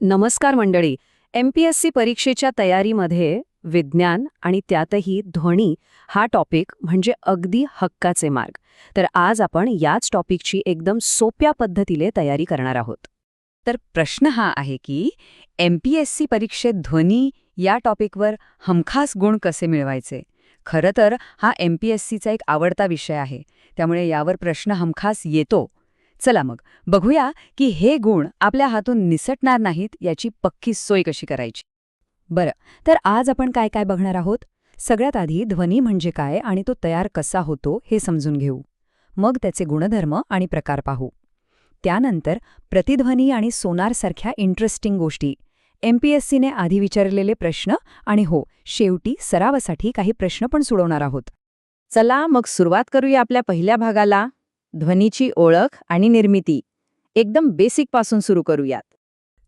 नमस्कार मंडळी. MPSC परीक्षेच्या तयारीमध्ये विज्ञान आणि त्यातही ध्वनी हा टॉपिक म्हणजे अगदी हक्काचे मार्ग. तर आज आपण याच टॉपिकची एकदम सोप्या पद्धतीने तयारी करणार आहोत. तर प्रश्न हा आहे की MPSC परीक्षेत ध्वनी या टॉपिकवर हमखास गुण कसे मिळवायचे. खरं तर हा MPSCचा एक आवडता विषय आहे, त्यामुळे यावर प्रश्न हमखास येतो. चला मग बघूया की हे गुण आपल्या हातून निसटणार नाहीत याची पक्की सोय कशी करायची. बरं, तर आज आपण काय काय बघणार आहोत. सगळ्यात आधी ध्वनी म्हणजे काय आणि तो तयार कसा होतो हे समजून घेऊ. मग त्याचे गुणधर्म आणि प्रकार पाहू. त्यानंतर प्रतिध्वनी आणि सोनारसारख्या इंटरेस्टिंग गोष्टी, MPSCने आधी विचारलेले प्रश्न आणि शेवटी सरावासाठी काही प्रश्न पण सोडवणार आहोत. चला मग सुरुवात करूया आपल्या पहिल्या भागाला, ध्वनीची ओळख आणि निर्मिती. एकदम बेसिक पासून सुरू करूयात.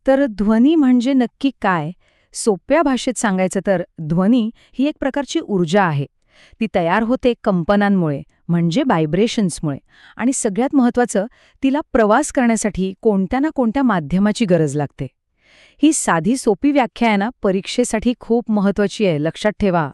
तर ध्वनी म्हणजे नक्की काय? सोप्या भाषेत सांगायचं तर ध्वनी ही एक प्रकारची ऊर्जा आहे. ती तयार होते कंपनांमुळे, म्हणजे व्हायब्रेशन्समुळे, आणि सगळ्यात महत्त्वाचं, तिला प्रवास करण्यासाठी कोणत्या ना कोणत्या माध्यमाची गरज लागते. ही साधी सोपी व्याख्या आहे ना, परीक्षेसाठी खूप महत्त्वाची आहे, लक्षात ठेवा.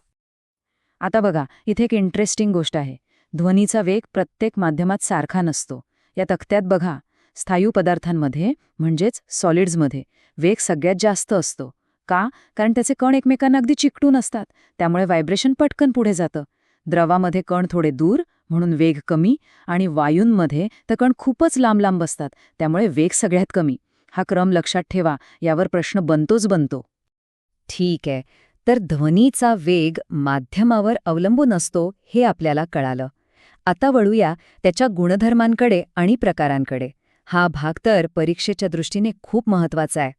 आता बघा, इथे एक इंटरेस्टिंग गोष्ट आहे. ध्वनीचा वेग प्रत्येक माध्यमात सारखा नसतो. या तक्त्यात बघा, स्थायू पदार्थांमध्ये म्हणजेच सॉलिड्समध्ये वेग सगळ्यात जास्त असतो. का? कारण त्याचे कण एकमेकांना अगदी चिकटून असतात, त्यामुळे व्हायब्रेशन पटकन पुढे जातं. द्रवामध्ये कण थोडे दूर म्हणून वेग कमी, आणि वायूंमध्ये तर कण खूपच लांब लांब असतात, त्यामुळे वेग सगळ्यात कमी. हा क्रम लक्षात ठेवा, यावर प्रश्न बनतो. ठीक आहे, तर ध्वनीचा वेग माध्यमावर अवलंबून असतो हे आपल्याला कळालं. आता वळूया त्याच्या गुणधर्मांकडे आणि प्रकारांकडे. हा भाग तर परीक्षेच्या दृष्टीने खूप महत्त्वाचा आहे.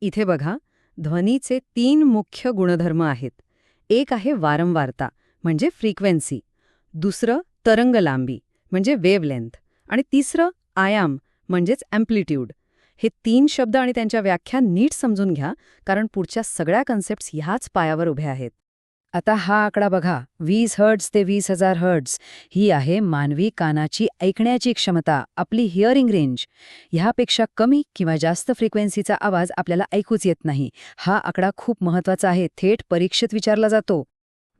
इथे बघा, ध्वनीचे 3 मुख्य गुणधर्म आहेत. एक आहे वारंवारता म्हणजे फ्रिक्वेन्सी, दुसरं तरंग लांबी म्हणजे वेव्हलेंथ, आणि तिसरं आयाम म्हणजेच अँप्लिट्यूड. हे 3 शब्द आणि त्यांच्या व्याख्या नीट समजून घ्या, कारण पुढच्या सगळ्या कन्सेप्ट्स ह्याच पायावर उभ्या आहेत. आता हा आकडा बघा, 20 हर्ट्झ ते 20,000 हर्ट्झ ही आहे मानवी कानाची ऐकण्याची क्षमता, आपली हिअरिंग रेंज. ह्यापेक्षा कमी किंवा जास्त फ्रिक्वेन्सीचा आवाज आपल्याला ऐकूच येत नाही. हा आकडा खूप महत्त्वाचा आहे, थेट परीक्षेत विचारला जातो.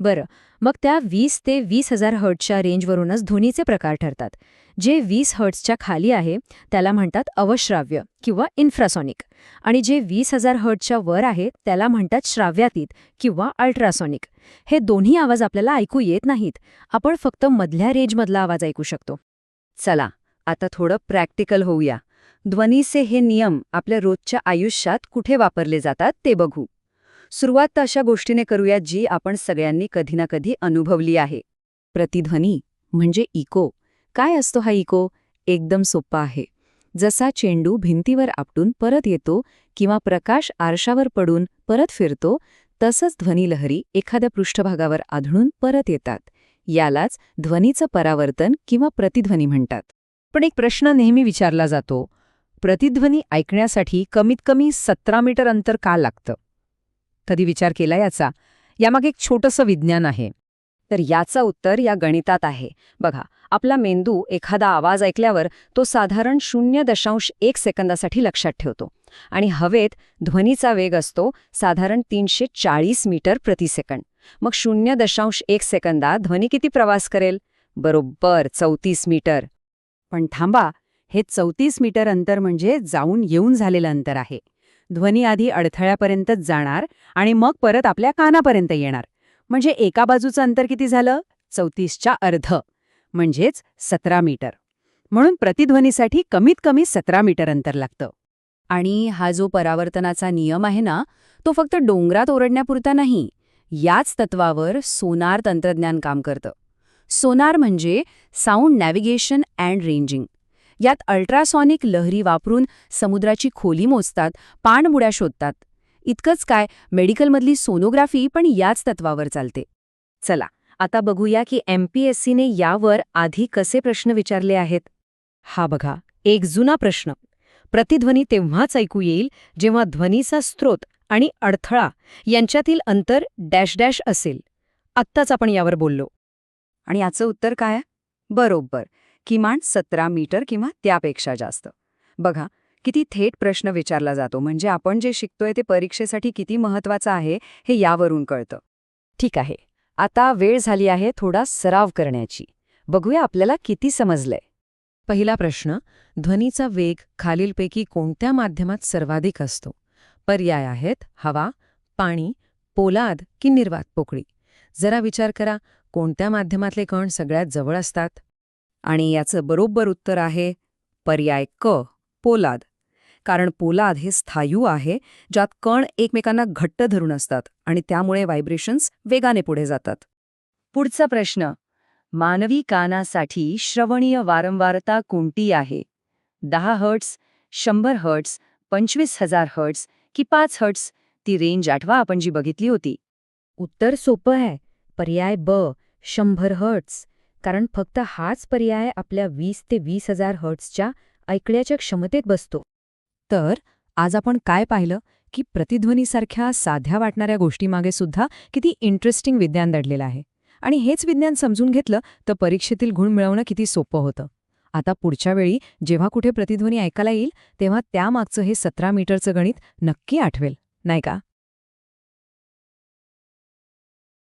बरं, मग त्या 20 ते 20,000 हर्ट्झच्या रेंजवरूनच ध्वनीचे प्रकार ठरतात. जे 20 हर्ट्झच्या खाली आहे त्याला म्हणतात अवश्राव्य किंवा इन्फ्रासॉनिक, आणि जे 20,000 हर्ट्झच्या वर आहे त्याला म्हणतात श्राव्यातीत किंवा अल्ट्रासॉनिक. हे दोन्ही आवाज आपल्याला ऐकू येत नाहीत, आपण फक्त मधल्या रेंजमधला आवाज ऐकू शकतो. चला, आता थोडं प्रॅक्टिकल होऊया. ध्वनीचे हे नियम आपल्या रोजच्या आयुष्यात कुठे वापरले जातात ते बघू. सुरुवात तर अशा गोष्टीने करूया जी आपण सगळ्यांनी कधी ना कधी अनुभवली आहे. प्रतिध्वनी म्हणजे इको. काय असतो हा इको? एकदम सोपा आहे. जसा चेंडू भिंतीवर आपटून परत येतो किंवा प्रकाश आरशावर पडून परत फिरतो, तसंच ध्वनिलहरी एखाद्या पृष्ठभागावर आढळून परत येतात. यालाच ध्वनीचं परावर्तन किंवा प्रतिध्वनी म्हणतात. पण एक प्रश्न नेहमी विचारला जातो, प्रतिध्वनी ऐकण्यासाठी कमीत कमी 17 मीटर अंतर का लागतं? कधी विचार केला याचा? यामागे एक छोटंसं विज्ञान आहे. तर याचं उत्तर या गणितात आहे. बघा, आपला मेंदू एखादा आवाज ऐकल्यावर तो साधारण 0.1 सेकंदासाठी लक्षात ठेवतो, आणि हवेत ध्वनीचा वेग असतो साधारण 340 मीटर प्रति सेकंड. मग 0.1 सेकंदात ध्वनी किती प्रवास करेल? बरोबर 34 मीटर. पण थांबा, हे 34 मीटर अंतर म्हणजे जाऊन येऊन झालेलं अंतर आहे. ध्वनी आधी अडथळ्यापर्यंतच जाणार आणि मग परत आपल्या कानापर्यंत येणार. म्हणजे एका बाजूचं अंतर किती झालं? 34च्या अर्ध, म्हणजेच 17 मीटर. म्हणून प्रतिध्वनीसाठी कमीत कमी 17 मीटर अंतर लागतं. आणि हा जो परावर्तनाचा नियम आहे ना, तो फक्त डोंगरात ओरडण्यापुरता नाही. याच तत्वावर सोनार तंत्रज्ञान काम करतं. सोनार म्हणजे साऊंड नॅव्हिगेशन अँड रेंजिंग. यात अल्ट्रासॉनिक लहरी वापरून समुद्राची खोली मोजतात, पाणबुड्या शोधतात. इतकंच काय, मेडिकलमधली सोनोग्राफी पण याच तत्वावर चालते. चला, आता बघूया की MPSCने यावर आधी कसे प्रश्न विचारले आहेत. हा बघा, एक जुना प्रश्न. प्रतिध्वनी तेव्हाच ऐकू येईल जेव्हा ध्वनीचा स्रोत आणि अडथळा यांच्यातील अंतर डॅश डॅश असेल. आत्ताच आपण यावर बोललो. आणि याचं उत्तर काय? बरोबर, किमान 17 मीटर किंवा त्यापेक्षा जास्त. बघा, किती थेट प्रश्न विचारला जातो, म्हणजे आपण जे शिकतोय ते परीक्षेसाठी किती महत्वाचं आहे हे यावरून कळतं. ठीक आहे, आता वेळ झाली आहे थोडा सराव करण्याची. बघूया आपल्याला किती समजलंय. पहिला प्रश्न, ध्वनीचा वेग खालीलपैकी कोणत्या माध्यमात सर्वाधिक असतो? पर्याय आहेत हवा, पाणी, पोलाद की निर्वात पोकळी. जरा विचार करा, कोणत्या माध्यमातले कण सगळ्यात जवळ असतात? आणि याचं बरोबर उत्तर आहे पर्याय क, पोलाद. कारण पोलाद हे स्थायू आहे, ज्यात कण एकमेकांना घट्ट धरून असतात आणि त्यामुळे व्हायब्रेशन्स वेगाने पुढे जातात. पुढचा प्रश्न, मानवी कानासाठी श्रवणीय वारंवारता कोणती आहे? 10 हर्ट्स, 100 हर्ट्स, 25,000 हर्ट्स की 5 हर्ट्स? ती रेंज आठवा आपण जी बघितली होती. उत्तर सोपं आहे. पर्याय ब, 100 हर्ट्स. कारण फक्त हाच पर्याय आपल्या 20 ते 20,000 हर्ट्सच्या ऐकण्याच्या क्षमतेत बसतो. तर आज आपण काय पाहिलं की प्रतिध्वनीसारख्या साध्या वाटणाऱ्या गोष्टीमागे सुद्धा किती इंटरेस्टिंग विज्ञान दडलेलं आहे. आणि हेच विज्ञान समजून घेतलं तर परीक्षेतील गुण मिळवणं किती सोपं होतं. आता पुढच्या वेळी जेव्हा कुठे प्रतिध्वनी ऐकायला येईल तेव्हा त्यामागचं हे 17 मीटरचं गणित नक्की आठवेल, नाही का?